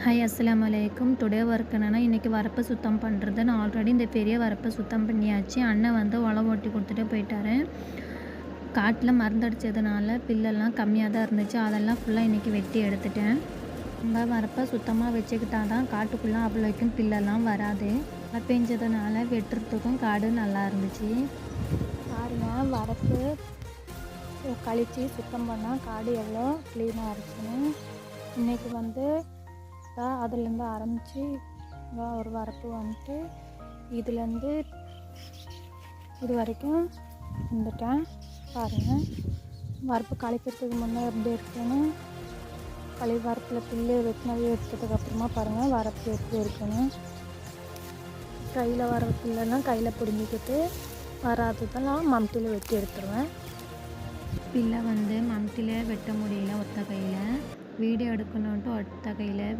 Hi அஸ்ஸலாமு அலைக்கும். Today work என்னென்னா, இன்றைக்கி வரப்பை சுத்தம் பண்ணுறது. நான் ஆல்ரெடி இந்த பெரிய வரப்பை சுத்தம் பண்ணியாச்சு. அண்ணன் வந்து உழவு ஓட்டி கொடுத்துட்டு போயிட்டாரு. காட்டில் மருந்தடிச்சதுனால பில்லெல்லாம் கம்மியாக தான் இருந்துச்சு. அதெல்லாம் ஃபுல்லாக இன்றைக்கி வெட்டி எடுத்துட்டேன். நம்ம வரப்பை சுத்தமாக வச்சுக்கிட்டா தான் காட்டுக்குள்ளே அவ்வளோக்கும் பில்லெல்லாம் வராது. மழை பெஞ்சதுனால வெட்டுறதுக்கும் காடு நல்லா இருந்துச்சு. பாருங்கள், வரப்பு கழித்து சுத்தம் பண்ணால் காடு எவ்வளோ க்ளீனாக இருக்குன்னு. இன்றைக்கி வந்து அதுலேருந்து ஆரம்பித்து ஒரு வரப்பு வந்துட்டு இதுலேருந்து இது வரைக்கும் வந்துட்டேன். பாருங்கள், வரப்பு கழிக்கிறதுக்கு முன்னே எப்படி இருக்குன்னு, வரப்பில் புல்லு வெட்டினது எடுத்ததுக்கப்புறமா பாருங்கள் வரப்பு எப்படி இருக்குன்னு. கையில் வர புல்லெல்லாம் கையில் பிடுங்கிக்கிட்டு வராததெல்லாம் மம்டியில் வெட்டி எடுத்துருவேன். பில்லை வந்து மம்டியில் வெட்ட முடியல ஒத்த கையில். வீடியோ எடுக்கணுன்ட்டு ஒத்த கையில்